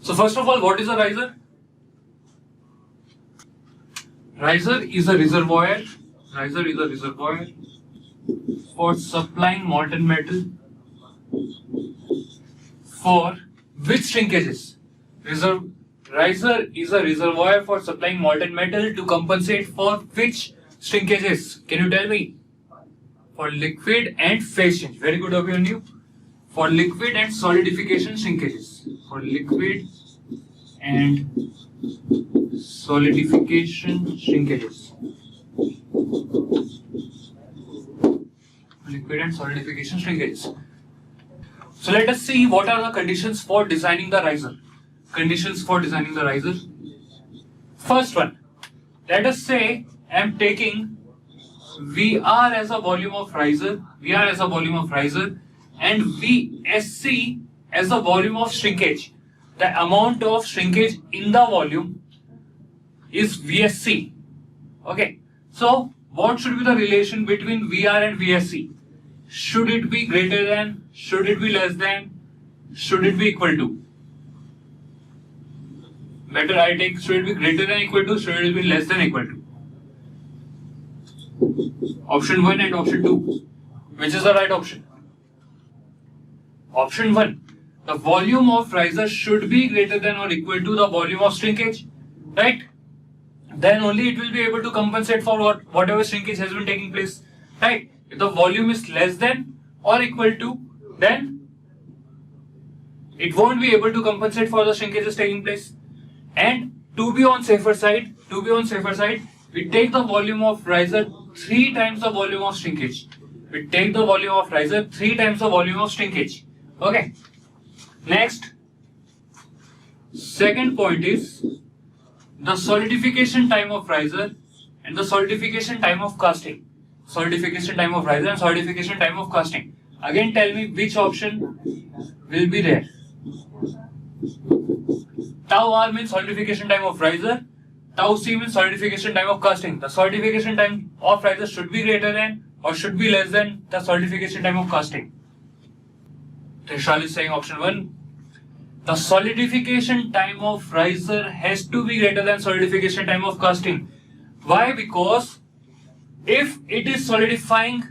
So first of all, what is a riser? Riser is a reservoir. Riser is a reservoir for supplying molten metal for which shrinkages? Riser is a reservoir for supplying molten metal to compensate for which shrinkages? Can you tell me? For liquid and phase change. Very good of you. For liquid and solidification shrinkages. For liquid and solidification shrinkages. Liquid and solidification shrinkages. So let us see what are the conditions for designing the riser. Conditions for designing the riser. First one, let us say I am taking VR as a volume of riser, VR as a volume of riser, and VSC as a volume of shrinkage. The amount of shrinkage in the volume is VSC. Okay, so what should be the relation between VR and VSC? Should it be greater than? Should it be less than? Should it be equal to? Better I take should it be greater than equal to? Should it be less than equal to? Option 1 and option 2. Which is the right option? Option 1. The volume of riser should be greater than or equal to the volume of shrinkage. Right? Then only it will be able to compensate for whatever shrinkage has been taking place. Right? If the volume is less than or equal to, then it won't be able to compensate for the shrinkages taking place. And to be on safer side, we take the volume of riser 3 times the volume of shrinkage. We take the volume of riser 3 times the volume of shrinkage. Okay. Next, second point is the solidification time of riser and the solidification time of casting. Solidification time of riser and solidification time of casting. Again, tell me which option will be there. Tau R means solidification time of riser. Tau C means solidification time of casting. The solidification time of riser should be greater than or should be less than the solidification time of casting. Trishal is saying option 1. The solidification time of riser has to be greater than solidification time of casting. Why? Because if it is solidifying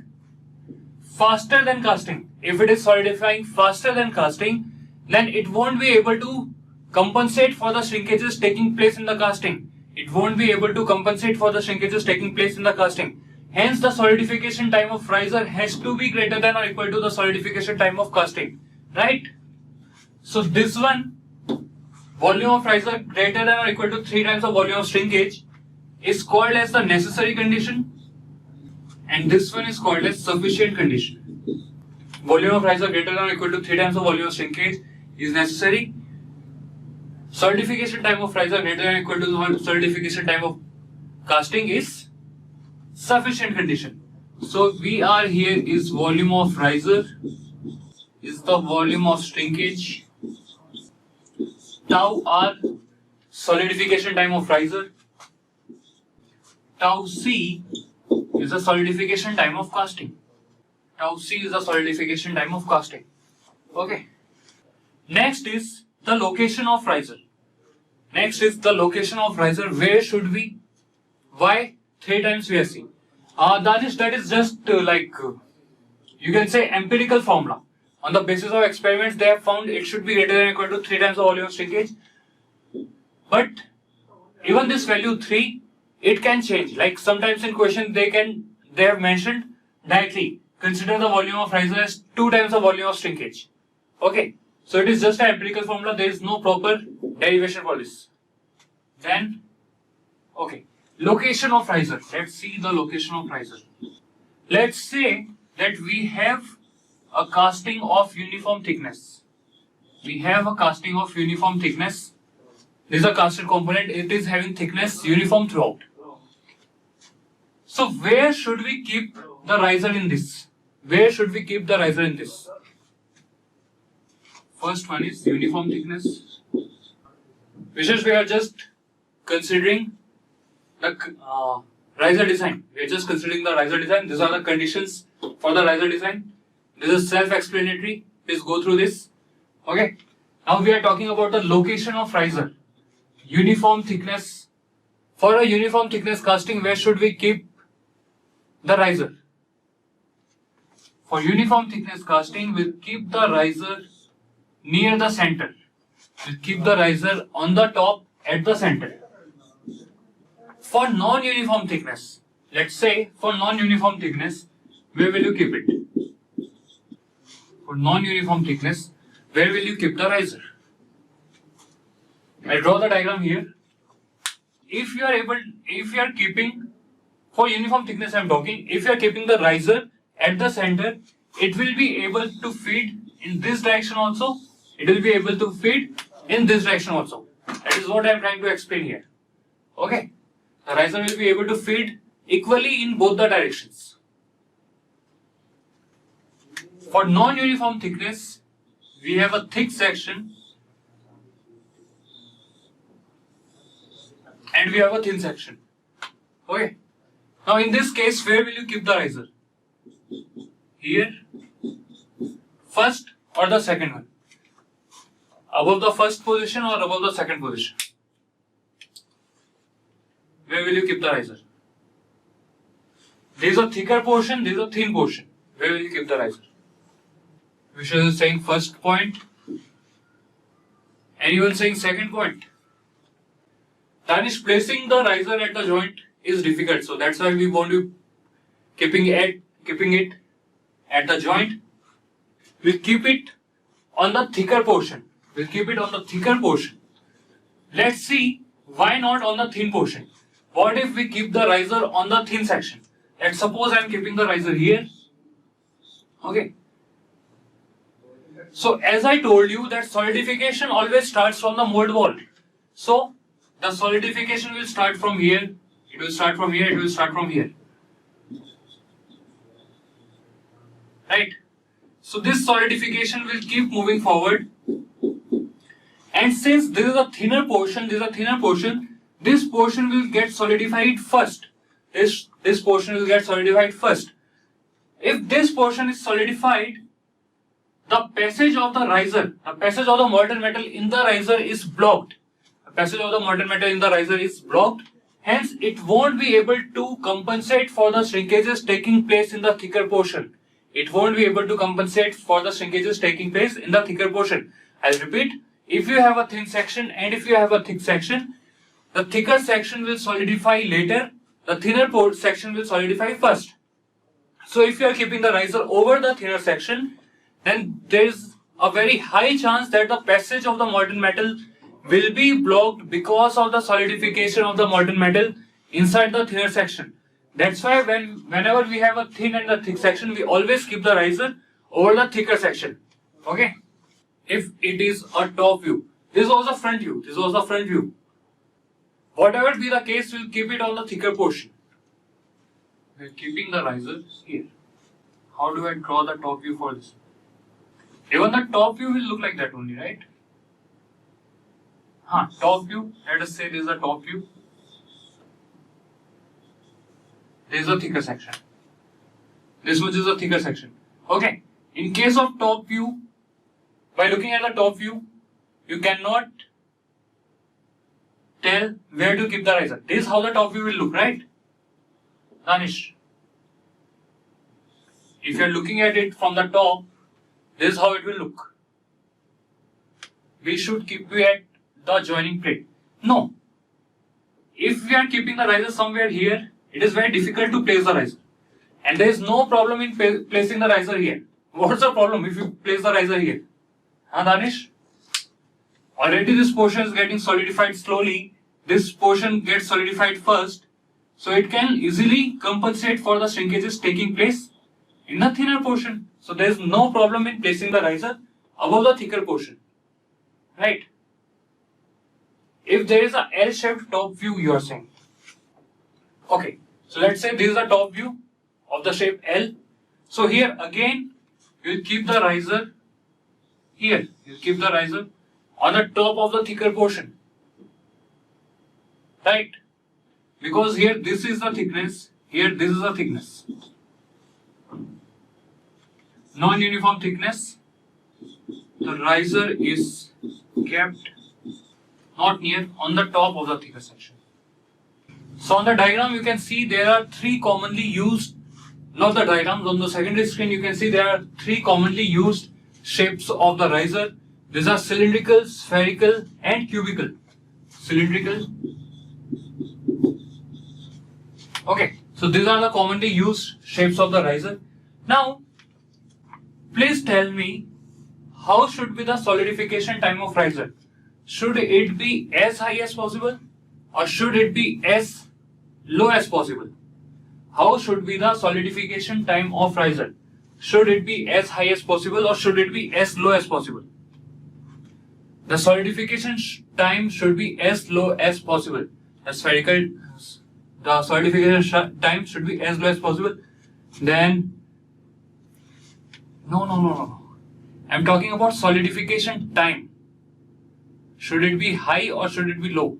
faster than casting, then it won't be able to compensate for the shrinkages taking place in the casting. Hence, the solidification time of riser has to be greater than or equal to the solidification time of casting. Right? So this one, volume of riser greater than or equal to 3 times the volume of shrinkage, is called as the necessary condition, and this one is called as sufficient condition. Volume of riser greater than or equal to 3 times the volume of shrinkage is necessary. Solidification time of riser greater than or equal to the solidification time of casting is sufficient condition. So VR here is volume of riser is the volume of shrinkage. Tau R, solidification time of riser. Tau C is the solidification time of casting. Okay. Next is the location of riser. Where should we? Why 3 times VSC? That is just you can say empirical formula. On the basis of experiments, they have found it should be greater than or equal to 3 times the volume of shrinkage. But even this value 3, it can change. Like sometimes in question they have mentioned directly consider the volume of riser as 2 times the volume of shrinkage. Okay, so it is just an empirical formula. There is no proper derivation for this. Then, okay, location of riser. Let's see the location of riser. Let's say that we have a casting of uniform thickness. This is a casted component. It is having thickness uniform throughout. So where should we keep the riser in this? First one is uniform thickness. Vishesh, we are just considering the riser design. These are the conditions for the riser design. This is self-explanatory. Please go through this. Okay. Now we are talking about the location of riser. Uniform thickness. For a uniform thickness casting, where should we keep the riser? For uniform thickness casting, we'll keep the riser near the center. We'll keep the riser on the top at the center. For non-uniform thickness, let's say for non-uniform thickness, where will you keep it? For non-uniform thickness, where will you keep the riser? I draw the diagram here. If you are keeping, for uniform thickness I am talking, if you are keeping the riser at the center, it will be able to feed in this direction also. It will be able to feed in this direction also. That is what I am trying to explain here. Okay. The riser will be able to feed equally in both the directions. For non-uniform thickness, we have a thick section and we have a thin section. Okay. Now in this case, where will you keep the riser? Here, first or the second one? Above the first position or above the second position? Where will you keep the riser? There is a thicker portion, there is a thin portion. Where will you keep the riser? Vishal is saying first point. Anyone saying second point? Danish, placing the riser at the joint is difficult, so that's why we want to keeping it at the joint. We'll keep it on the thicker portion. We'll keep it on the thicker portion. Let's see why not on the thin portion. What if we keep the riser on the thin section? Let's suppose I am keeping the riser here. Okay. So as I told you that solidification always starts from the mold wall. So the solidification will start from here. It will start from here. It will start from here. Right. So this solidification will keep moving forward. And since this is a thinner portion, this portion will get solidified first. This portion will get solidified first. If this portion is solidified, the passage of the riser, the passage of the molten metal in the riser is blocked. The passage of the molten metal in the riser is blocked. Hence, it won't be able to compensate for the shrinkages taking place in the thicker portion. It won't be able to compensate for the shrinkages taking place in the thicker portion. I'll repeat. If you have a thin section and if you have a thick section, the thicker section will solidify later, the thinner section will solidify first. So if you are keeping the riser over the thinner section, then there is a very high chance that the passage of the molten metal will be blocked because of the solidification of the molten metal inside the thinner section. That's why whenever we have a thin and a thick section, we always keep the riser over the thicker section. Okay. If it is a top view, this was a front view, this was a front view. Whatever be the case, we'll keep it on the thicker portion. We're keeping the riser here. How do I draw the top view for this? Even the top view will look like that only, right? Top view, let us say this is the top view. This is a thicker section. This much is a thicker section. Okay, in case of top view, by looking at the top view, you cannot tell where to keep the riser. This is how the top view will look, right? Danish. If you are looking at it from the top, this is how it will look. We should keep it at the joining plate. No. If we are keeping the riser somewhere here, it is very difficult to place the riser. And there is no problem in placing the riser here. What's the problem if you place the riser here? Danish? Already this portion is getting solidified slowly. This portion gets solidified first. So it can easily compensate for the shrinkages taking place in the thinner portion. So there is no problem in placing the riser above the thicker portion. Right? If there is a L-shaped top view, you are saying. Okay. So let's say this is the top view of the shape L. So here again, you will keep the riser here. You keep the riser on the top of the thicker portion. Right? Because here this is the thickness, here this is the thickness. Non-uniform thickness. the riser is kept not near, on the top of the thicker section. So on the diagram you can see there are three commonly used, not the diagrams, on the secondary screen you can see there are three commonly used shapes of the riser. These are cylindrical, spherical and cubical. Cylindrical. Okay, so these are the commonly used shapes of the riser. Now, please tell me, how should be the solidification time of riser? Should it be as high as possible or should it be as low as possible? How should be the solidification time of riser? Should it be as high as possible or should it be as low as possible? The solidification time should be as low as possible. The solidification time should be as low as possible. Then, no. I'm talking about solidification time. Should it be high or should it be low?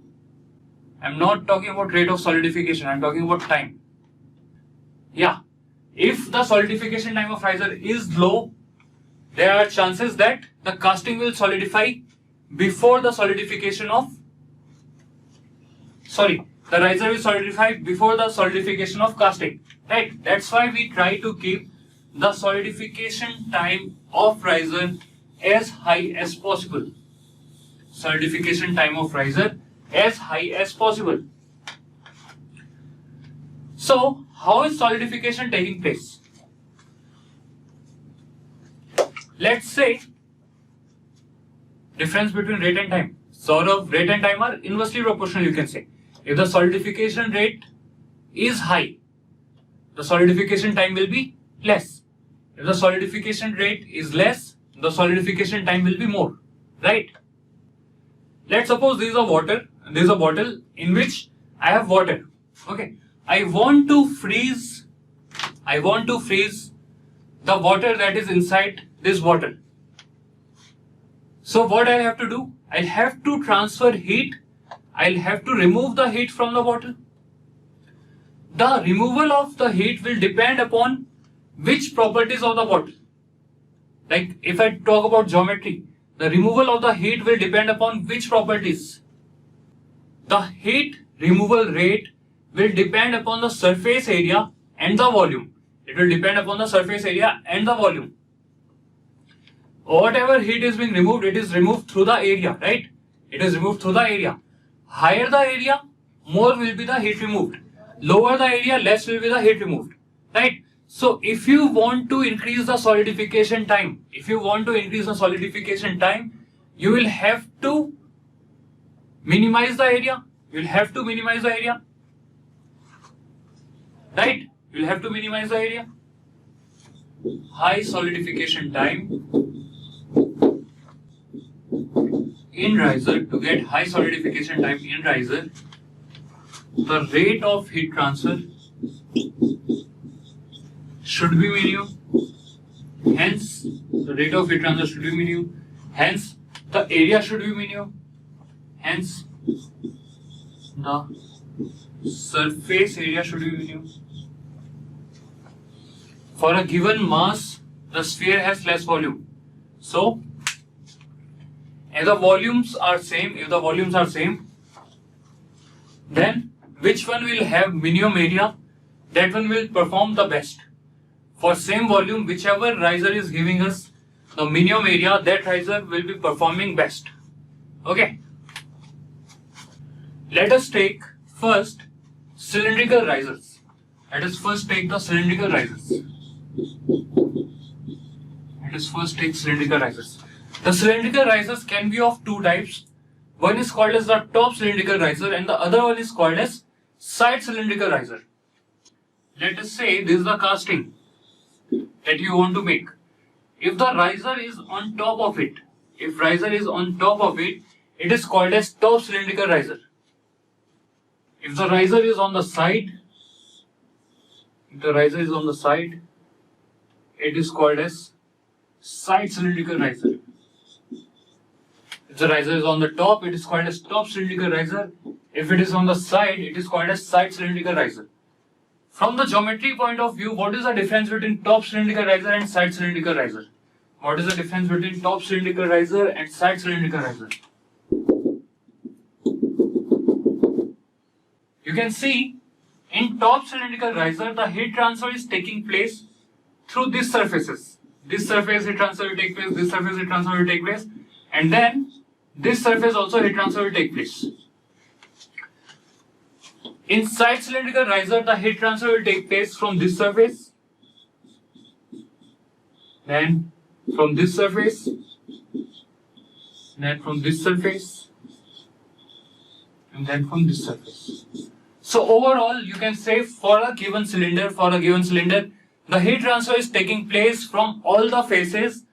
I'm not talking about rate of solidification, I'm talking about time. Yeah, if the solidification time of riser is low, there are chances that the casting will solidify before the solidification of, the riser will solidify before the solidification of casting, right? That's why we try to keep the solidification time of riser as high as possible. Solidification time of riser as high as possible. So, how is solidification taking place? Let's say difference between rate and time. Sort of rate and time are inversely proportional, you can say. If the solidification rate is high, the solidification time will be less. If the solidification rate is less, the solidification time will be more, right? Let's suppose there is a water, there is a bottle in which I have water. Okay, I want to freeze the water that is inside this bottle. So what I'll have to do? I'll have to transfer heat. I'll have to remove the heat from the bottle. The removal of the heat will depend upon which properties of the bottle. Like if I talk about geometry, the removal of the heat will depend upon which properties? The heat removal rate will depend upon the surface area and the volume. It will depend upon the surface area and the volume. Whatever heat is being removed, it is removed through the area, right? It is removed through the area. Higher the area, more will be the heat removed. Lower the area, less will be the heat removed, right? So if you want to increase the solidification time, you will have to minimize the area. Right? You will have to minimize the area. High solidification time in riser. To get high solidification time in riser, the rate of heat transfer should be minimum. Hence, the rate of heat transfer should be minimum. Hence, the area should be minimum. Hence, the surface area should be minimum. For a given mass, the sphere has less volume. So, if the volumes are same, then which one will have minimum area? That one will perform the best. For same volume, whichever riser is giving us the minimum area, that riser will be performing best. Okay. Let us take first cylindrical risers. Let us first take the cylindrical risers. The cylindrical risers can be of two types. One is called as the top cylindrical riser and the other one is called as side cylindrical riser. Let us say this is the casting that you want to make. If the riser is on top of it, it is called as top cylindrical riser. If the riser is on the side, it is called as side cylindrical riser. If the riser is on the top, it is called as top cylindrical riser. If it is on the side, it is called as side cylindrical riser. From the geometry point of view, what is the difference between top cylindrical riser and side cylindrical riser? What is the difference between top cylindrical riser and side cylindrical riser? You can see in top cylindrical riser, the heat transfer is taking place through these surfaces. This surface heat transfer will take place, this surface heat transfer will take place, and then this surface also heat transfer will take place. In side cylindrical riser, the heat transfer will take place from this surface, then from this surface, then from this surface, and then from this surface. So overall, you can say for a given cylinder, the heat transfer is taking place from all the faces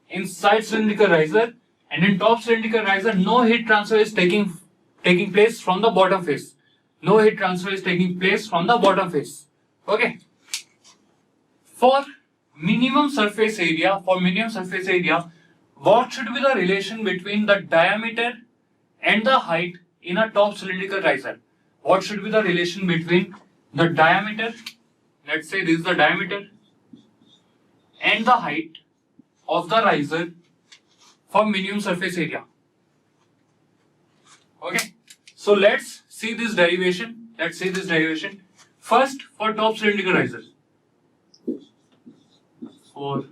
in side cylindrical riser, and in top cylindrical riser, no heat transfer is taking place from the bottom face. No heat transfer is taking place from the bottom face. Okay. For minimum surface area, what should be the relation between the diameter and the height in a top cylindrical riser? What should be the relation between the diameter, let's say this is the diameter, and the height of the riser for minimum surface area? Okay, so let's see this derivation. First, for top cylindrical riser, for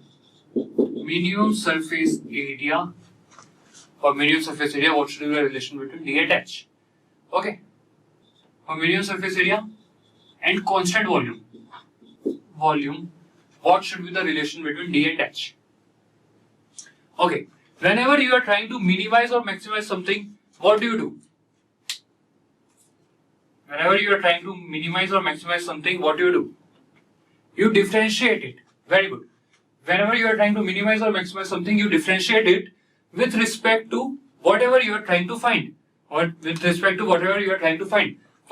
minimum surface area, what should be the relation between D and H? Okay, for minimum surface area and constant volume, what should be the relation between D and H? Okay, whenever you are trying to minimize or maximize something, what do? Whenever you are trying to minimize or maximize something, what do? You differentiate it. Very good. Whenever you are trying to minimize or maximize something, you differentiate it with respect to whatever you are trying to find. For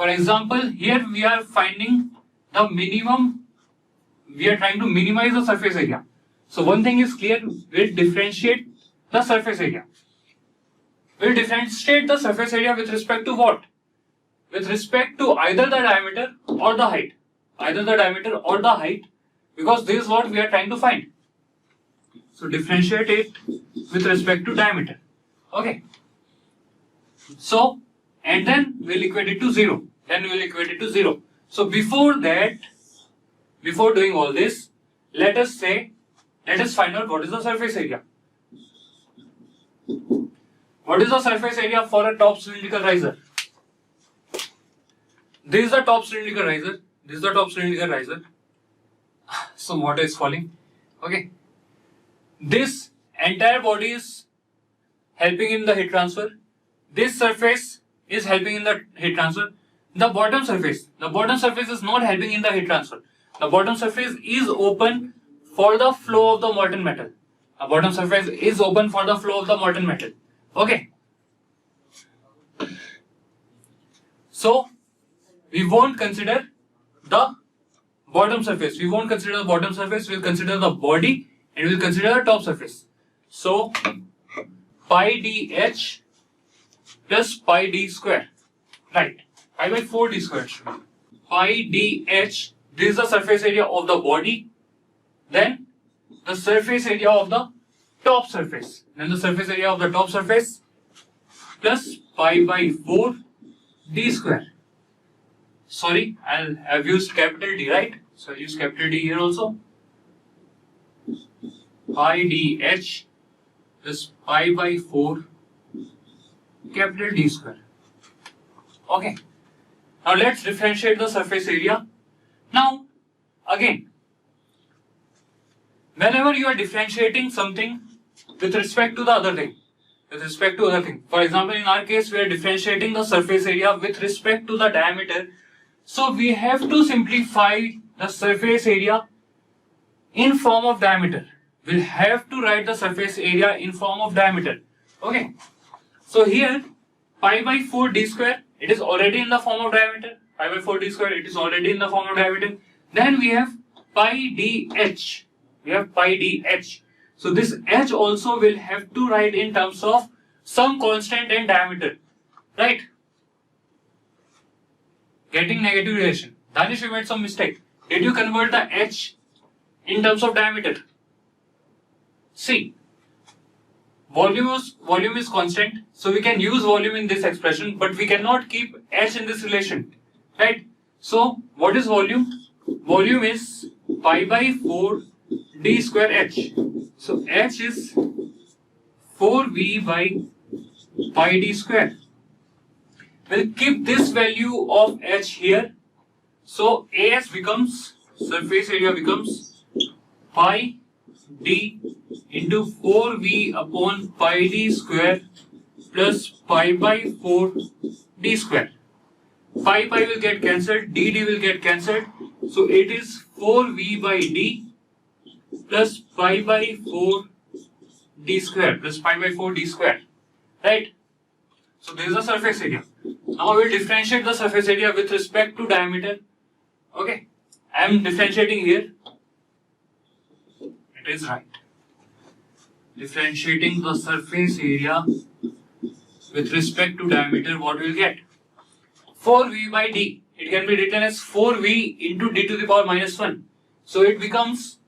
example, here we are finding the minimum, we are trying to minimize the surface area. So one thing is clear, we'll differentiate the surface area. We'll differentiate the surface area with respect to what? With respect to either the diameter or the height. Because this is what we are trying to find. So differentiate it with respect to diameter. Okay. So, and then we'll equate it to 0. So before doing all this, let us find out what is the surface area. What is the surface area for a top cylindrical riser? This is the top cylindrical riser. Some water is falling. Okay. This entire body is helping in the heat transfer. This surface is helping in the heat transfer. The bottom surface is not helping in the heat transfer. The bottom surface is open for the flow of the molten metal. Okay. So we won't consider the bottom surface. We'll consider the body and we'll consider the top surface. So pi dh plus pi d square. Right. Pi by 4 d square. Pi dh, this is the surface area of the body. Then the surface area of the top surface. Plus pi by 4 d square. Sorry, I've used capital D, right? So I'll use capital D here also. Pi dh plus pi by 4 capital D square. Okay. Now let's differentiate the surface area. Now, again, whenever you are differentiating something with respect to the other thing, for example, in our case, we are differentiating the surface area with respect to the diameter. So we have to simplify the surface area in form of diameter. We'll have to write the surface area in form of diameter. Okay. So here, pi by 4 d square, it is already in the form of diameter. Then we have pi dh. So this h also will have to write in terms of some constant and diameter. Right? Getting negative relation. Danish, you made some mistake. Did you convert the h in terms of diameter? See, volume is constant, so we can use volume in this expression, but we cannot keep h in this relation, right? So what is volume? Volume is pi by 4 d square h. So h is 4v by pi d square. We'll keep this value of h here. So AS becomes, surface area becomes pi d into 4v upon pi d square plus pi by 4 d square. Pi will get cancelled, d will get cancelled. So it is 4v by d plus pi by 4 d square plus pi by 4 d square. Right? So this is the surface area. Now we will differentiate the surface area with respect to diameter. Okay, I am differentiating here. It is right. Differentiating the surface area with respect to diameter, what we will get? 4v by d. It can be written as 4v into d to the power minus 1. So it becomes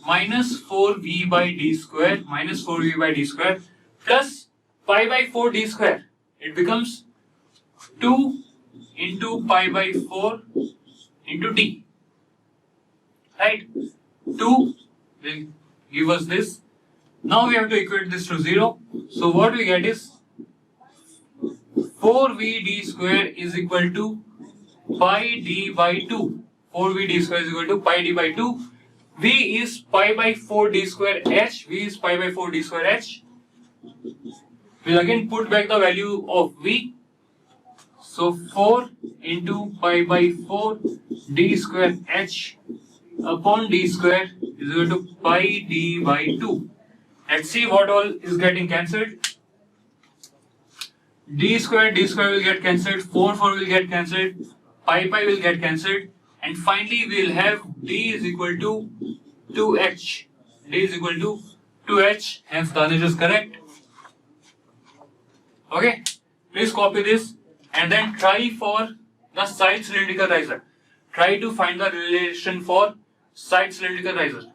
minus 4v by d square, minus 4v by d square plus pi by 4 d square. It becomes 2 into pi by 4 into d. Right? 2 will give us this. Now we have to equate this to 0. So what we get is 4v d square is equal to pi d by 2. 4v d square is equal to pi d by 2. V is pi by 4 d square h. V is pi by 4 d square h. We'll again put back the value of v. So 4 into pi by 4 d square h upon d square is equal to pi d by 2. Let's see what all is getting cancelled. D square will get cancelled, 4 will get cancelled, pi will get cancelled, and finally we will have d is equal to 2h. D is equal to 2h, hence the answer is correct. Okay, please copy this and then try for the side cylindrical riser. Try to find the relation for side cylindrical riser.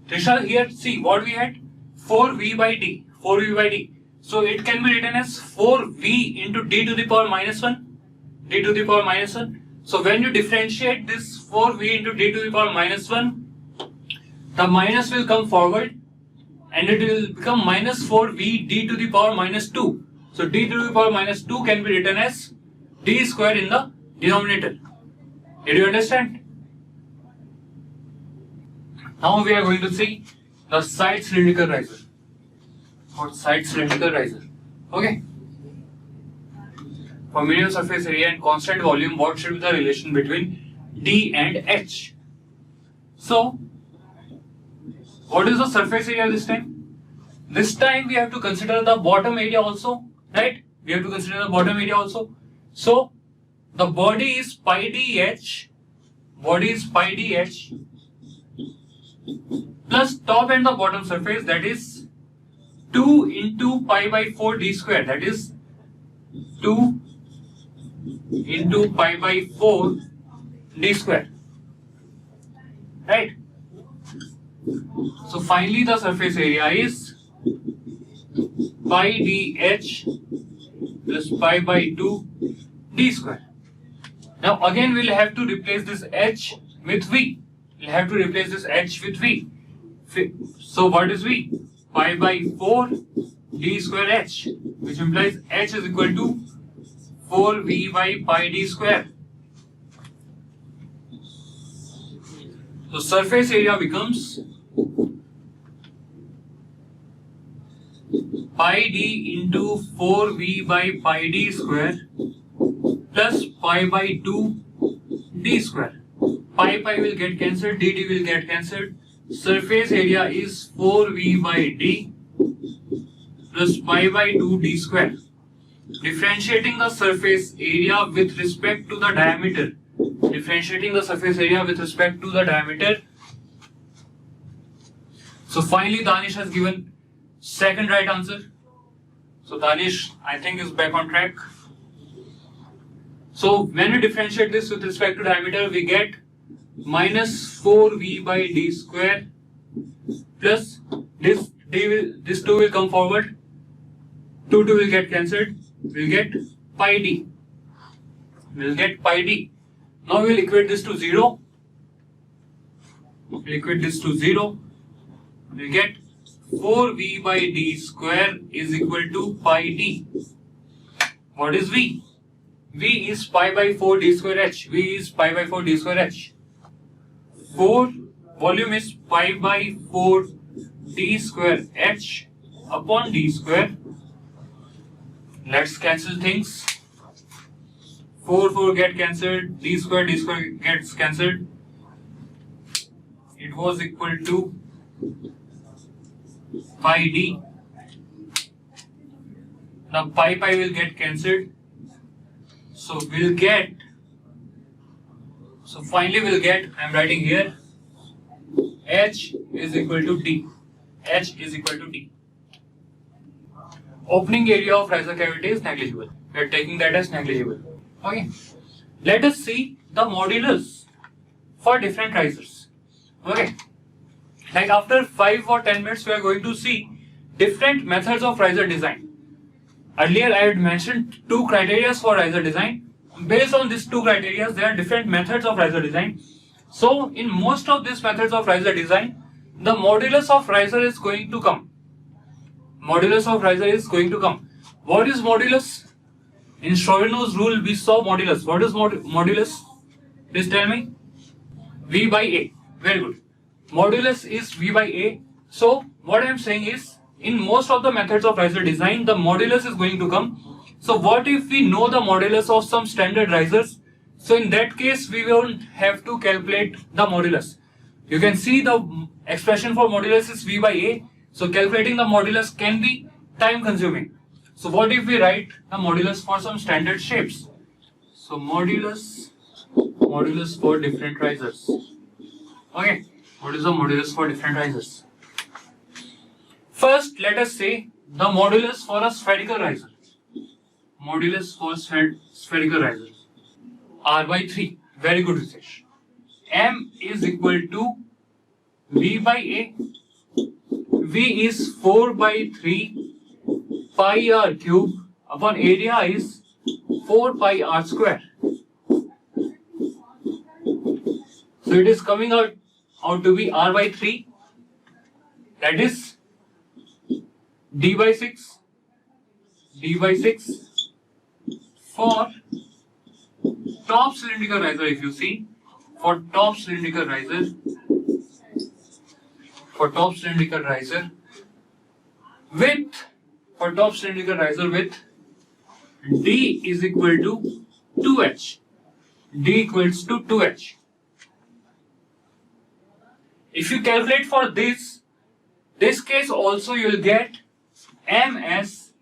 Trisha, here see what we had, 4v by d, 4v by d. So it can be written as 4v into d to the power minus 1, d to the power minus 1. So when you differentiate this 4v into d to the power minus 1, the minus will come forward and it will become minus 4v d to the power minus 2. So d to the power minus 2 can be written as d square in the denominator. Did you understand? Now we are going to see the side cylindrical riser. Or side cylindrical riser. Okay. For medium surface area and constant volume, what should be the relation between D and H? So, what is the surface area this time? This time we have to consider the bottom area also, right? We have to consider the bottom area also. So, the body is pi dh, plus top and the bottom surface, that is 2 into pi by 4 d square, that is 2 into pi by 4 d square, right? So finally the surface area is pi dh plus pi by 2 d square. Now again we'll have to replace this h with v. We'll have to replace this h with v. So what is v? Pi by 4 d square h, which implies h is equal to 4v by pi d square. So surface area becomes pi d into 4v by pi d square plus pi by 2 d square. Pi will get cancelled, dd will get cancelled. Surface area is 4v by d plus pi by 2 d square. Differentiating the surface area with respect to the diameter. Differentiating the surface area with respect to the diameter. So finally Danish has given second right answer. So Danish, I think, is back on track. So when we differentiate this with respect to diameter, we get minus 4v by d square plus this this 2 will come forward, 2 will get cancelled, we'll get pi d. We'll get pi d. Now we'll equate this to 0. We'll equate this to 0. We'll get 4v by d square is equal to pi d. What is v? V is pi by 4 d square h. V is pi by 4 d square h. 4 volume is pi by 4 d square h upon d square. Let's cancel things. 4 get cancelled, d square gets cancelled. It was equal to pi d. Now pi will get cancelled. So finally we'll get, I'm writing here, h is equal to d. H is equal to d. Opening area of riser cavity is negligible. We are taking that as negligible. Okay. Let us see the modulus for different risers. Okay. Like after 5 or 10 minutes we are going to see different methods of riser design. Earlier I had mentioned 2 criteria for riser design. Based on these 2 criteria there are different methods of riser design. So in most of these methods of riser design, the modulus of riser is going to come. Modulus of riser is going to come. What is modulus? In Chauvinot's rule we saw modulus. What is modulus? Please tell me. V by A. Very good. Modulus is V by A. So what I am saying is, in most of the methods of riser design, the modulus is going to come. So what if we know the modulus of some standard risers? So in that case we won't have to calculate the modulus. You can see the expression for modulus is V by A. So calculating the modulus can be time consuming. So what if we write the modulus for some standard shapes? So modulus for different risers. Okay, what is the modulus for different risers? First, let us say the modulus for a spherical riser. Modulus for spherical riser. R by 3. Very good research. M is equal to V by A. V is 4 by 3 pi r cube upon area is 4 pi r square. So it is coming out to be r by 3, that is d by 6 for top cylindrical riser. If you see, for top cylindrical riser with d is equal to 2h. D equals to 2h. If you calculate for this case also you will get m as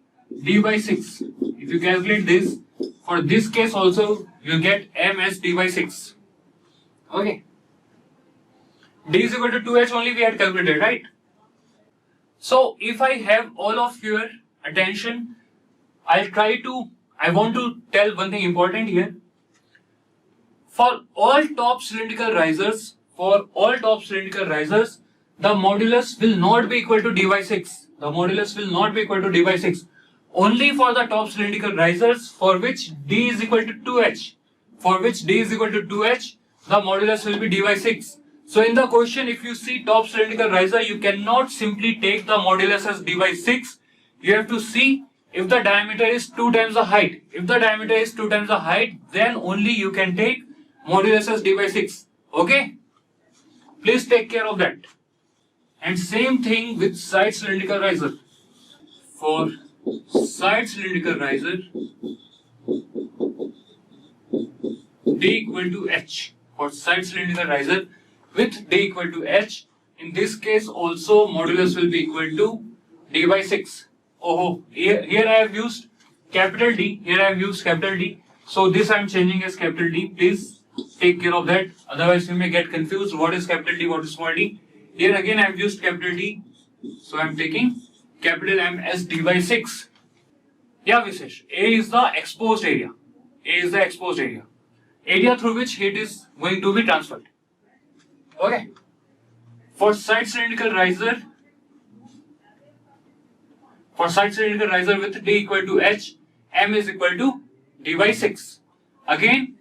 d by 6. If you calculate this, for this case also you will get m as d by 6. Okay. D is equal to 2h only we had calculated, right? So if I have all of your attention, I want to tell one thing important here. For all top cylindrical risers, the modulus will not be equal to d by 6. The modulus will not be equal to d by 6. Only for the top cylindrical risers for which d is equal to 2h. The modulus will be d by 6. So in the question, if you see top cylindrical riser, you cannot simply take the modulus as d by 6. You have to see if the diameter is 2 times the height. If the diameter is 2 times the height, then only you can take modulus as d by 6. Okay? Please take care of that. And same thing with side cylindrical riser. For side cylindrical riser, d equal to h. For side cylindrical riser with d equal to h, in this case also modulus will be equal to d by 6. Oh, here I have used capital D. So this I am changing as capital D. Please take care of that. Otherwise you may get confused. What is capital D? What is small d? Here again I have used capital D. So I am taking capital M as d by 6. Yeah, Visesh. A is the exposed area. Area through which heat is going to be transferred. Okay. For side cylindrical riser, For side cylindrical riser with d equal to h, m is equal to d by 6. Again,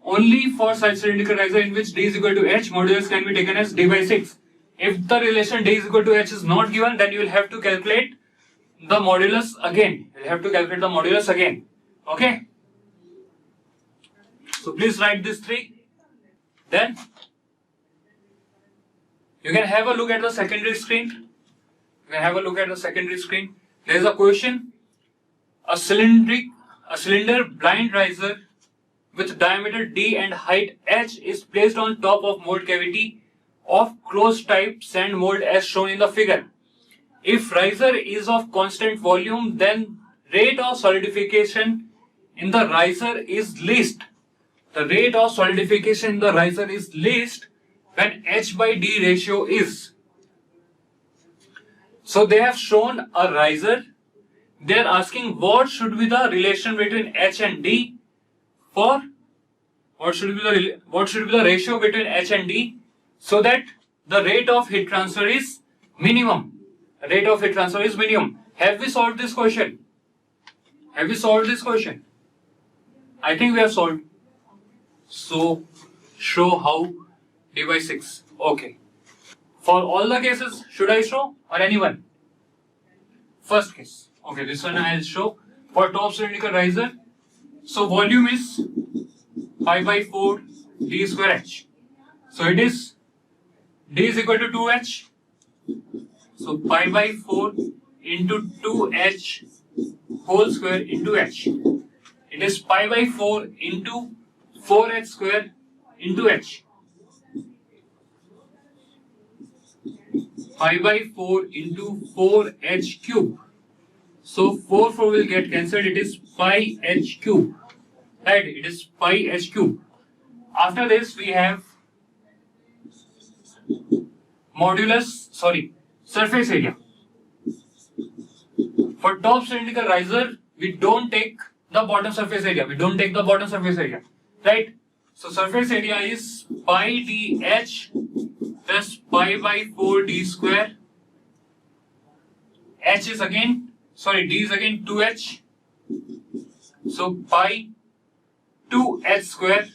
only for side cylindrical riser in which d is equal to h, modulus can be taken as d by 6. If the relation d is equal to h is not given, then you will have to calculate the modulus again. You will have to calculate the modulus again. Okay? So please write these three. Then you can have a look at the secondary screen. There is a question. A cylinder blind riser with diameter d and height h is placed on top of mold cavity of closed type sand mold as shown in the figure. If riser is of constant volume, then rate of solidification in the riser is least. The rate of solidification in the riser is least when h by d ratio is. So they have shown a riser. They are asking what should be the relation between h and d for what should be the ratio between h and d so that the rate of heat transfer is minimum. Have we solved this question? I think we have solved. So show how d by 6. Okay. For all the cases, should I show or anyone? First case. Okay, this one I will show. For top cylindrical riser, so volume is pi by 4 d square h. So it is d is equal to 2h. So pi by 4 into 2h whole square into h. It is pi by 4 into 4h square into h. Pi by 4 into 4h cube. So 4 will get cancelled. It is pi h cube. Right? It is pi h cube. After this we have surface area. For top cylindrical riser, we don't take the bottom surface area. Right? So surface area is pi dh plus pi by 4 d square. D is again 2h. So pi 2h square,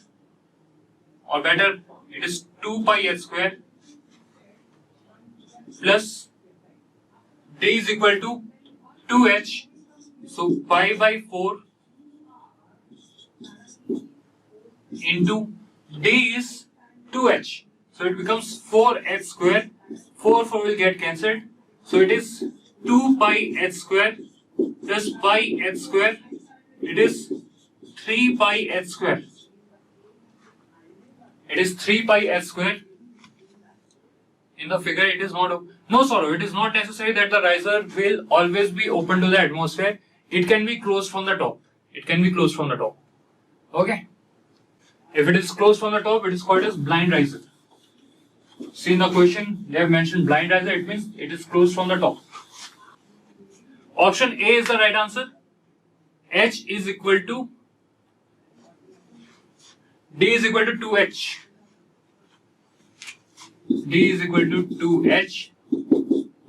or better, it is 2 pi h square plus d is equal to 2h. So pi by 4 into d is 2h. So it becomes 4h square. 4 will get cancelled. So it is 2 pi h square plus pi h square. It is 3 pi h square. In the figure, it is not. It is not necessary that the riser will always be open to the atmosphere. It can be closed from the top. Okay. If it is closed from the top, it is called as blind riser. See in the question, they have mentioned blind riser. It means it is closed from the top. Option A is the right answer. H is equal to D is equal to 2H. D is equal to 2H.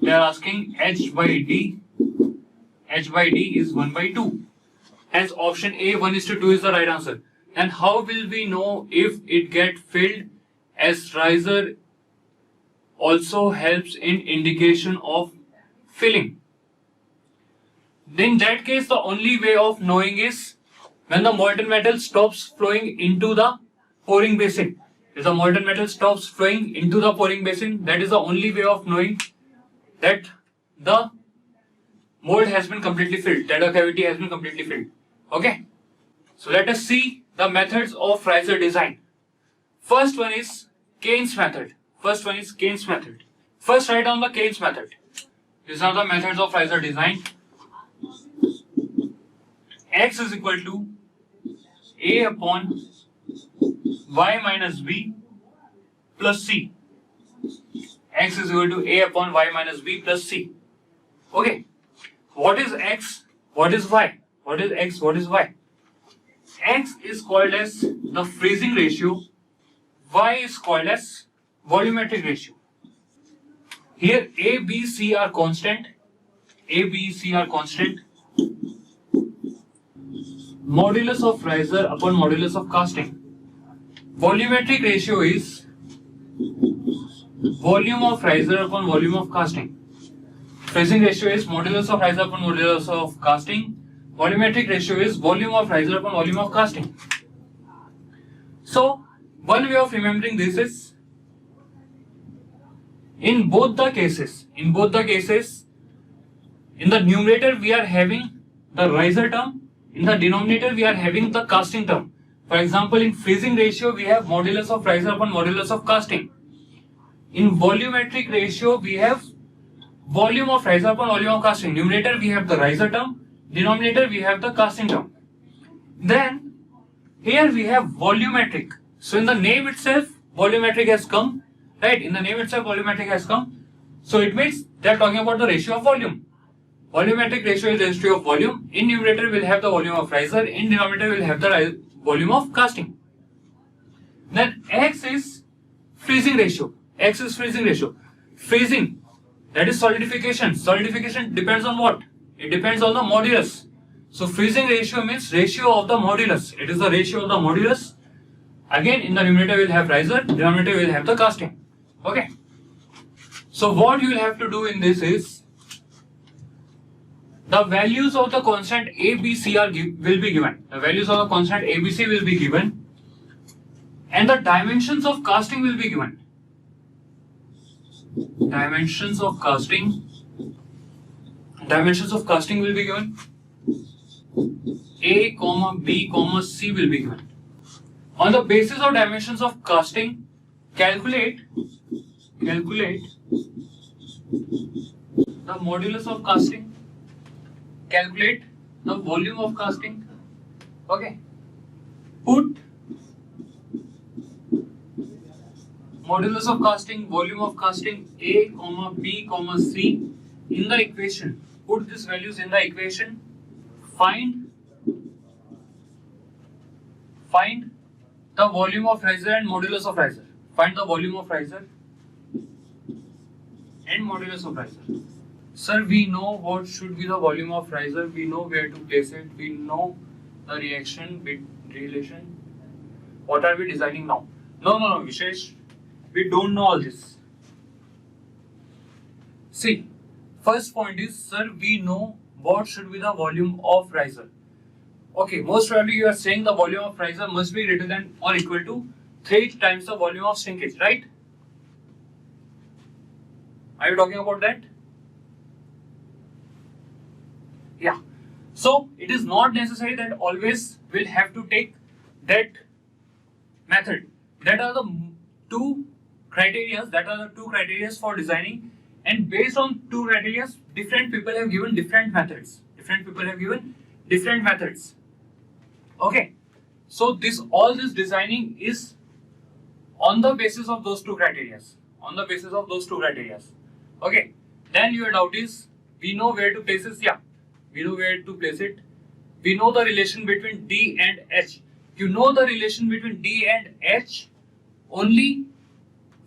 They are asking H by D. H by D is 1 by 2. Hence option A 1:2 is the right answer. And how will we know if it get filled, as riser also helps in indication of filling? In that case, the only way of knowing is when the molten metal stops flowing into the pouring basin. If the molten metal stops flowing into the pouring basin, that is the only way of knowing that the mold has been completely filled, that the cavity has been completely filled. Okay? So let us see the methods of riser design. First one is Keynes method. First write down the Keynes method. These are the methods of riser design. X is equal to A upon y minus b plus c. X is equal to A upon y minus b plus c. Okay. What is x? What is y? What is x? What is y? X is called as the freezing ratio. Y is called as volumetric ratio. Here A, B, C are constant. A, B, C are constant. Modulus of riser upon modulus of casting. Volumetric ratio is volume of riser upon volume of casting. Phasing ratio is modulus of riser upon modulus of casting. Volumetric ratio is volume of riser upon volume of casting. So, one way of remembering this is, in both the cases, in the numerator we are having the riser term, in the denominator we are having the casting term. For example, in phasing ratio we have modulus of riser upon modulus of casting. In volumetric ratio we have volume of riser upon volume of casting. Numerator we have the riser term, denominator we have the casting term. Then here we have volumetric. So in the name itself volumetric has come, right? In the name itself volumetric has come. So it means they are talking about the ratio of volume. Volumetric ratio is the ratio of volume. In numerator we will have the volume of riser, in denominator we will have the volume of casting. Then X is freezing ratio. X is freezing ratio. Freezing, that is solidification. Solidification depends on what? It depends on the modulus. So freezing ratio means ratio of the modulus. It is the ratio of the modulus. Again, in the numerator we will have riser, denominator we will have the casting. Okay. So what you will have to do in this is, the values of the constant A, B, C will be given. The values of the constant A, B, C will be given, and the dimensions of casting will be given. Dimensions of casting will be given. A, B, C will be given. On the basis of dimensions of casting, calculate the modulus of casting, calculate the volume of casting. Okay. Put modulus of casting, volume of casting, A, B, C in the equation. Put these values in the equation. Find the volume of riser and modulus of riser. Find the volume of riser and modulus of riser. Sir, we know what should be the volume of riser, we know where to place it, we know the reaction bit relation. What are we designing now? No, Vishesh, we don't know all this. See, first point is, sir, we know what should be the volume of riser. Okay, most probably you are saying the volume of riser must be greater than or equal to 3 times the volume of shrinkage, right? Are you talking about that? Yeah. So it is not necessary that always we'll have to take that method. That are the two criteria for designing, and based on two criteria, different people have given different methods. Okay. So all this designing is on the basis of those two criteria. Okay. Then your doubt is, we know where to place it. Yeah. We know where to place it. We know the relation between D and H. You know the relation between D and H only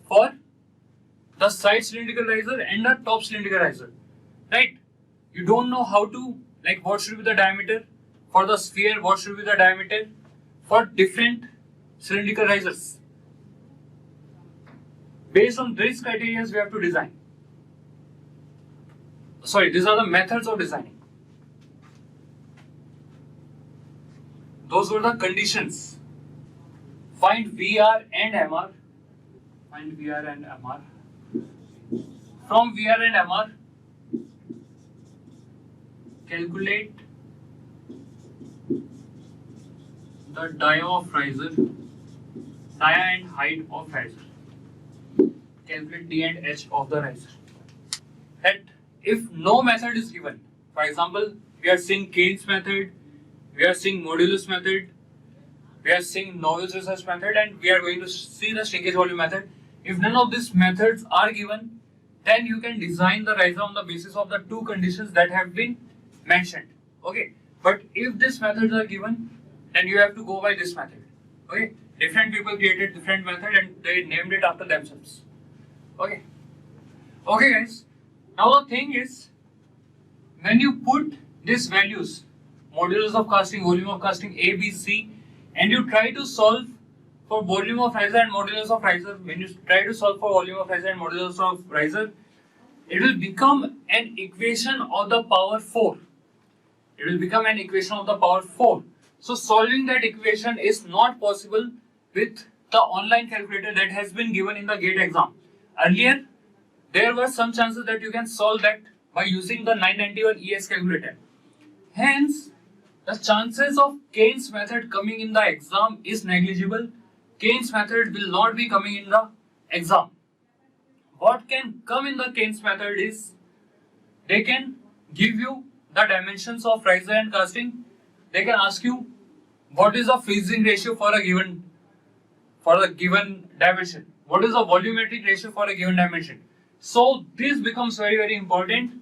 for the side cylindrical riser and the top cylindrical riser, right? You don't know how to, like, what should be the diameter for the sphere, what should be the diameter for different cylindrical risers. Based on these criteria, we have to design. Sorry, these are the methods of designing. Those were the conditions. Find VR and MR. From VR and MR, calculate the dia of riser, dia and height of riser. Calculate D and H of the riser. And if no method is given, for example, we are seeing Keynes method, we are seeing modulus method, we are seeing Novel's research method, and we are going to see the shrinkage volume method. If none of these methods are given, then you can design the riser on the basis of the two conditions that have been mentioned. Okay. But if these methods are given, then you have to go by this method. Okay. Different people created different method and they named it after themselves. Okay. Okay, guys. Now the thing is, when you put these values, modulus of casting, volume of casting A, B, C, and you try to solve for volume of riser and modulus of riser, when you try to solve for volume of riser and modulus of riser, it will become an equation of the power 4. It will become an equation of the power 4. So solving that equation is not possible with the online calculator that has been given in the GATE exam. Earlier, there were some chances that you can solve that by using the 991 ES calculator. Hence, the chances of Keynes method coming in the exam is negligible. Keynes method will not be coming in the exam. What can come in the Keynes method is, they can give you the dimensions of riser and casting. They can ask you what is the freezing ratio for a given dimension. What is the volumetric ratio for a given dimension? So this becomes very important.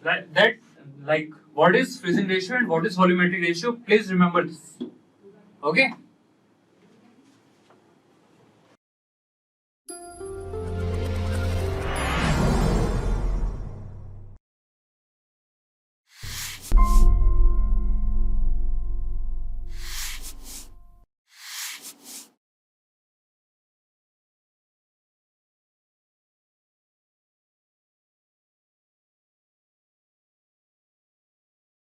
That like what is freezing ratio and what is volumetric ratio. Please remember this. Okay.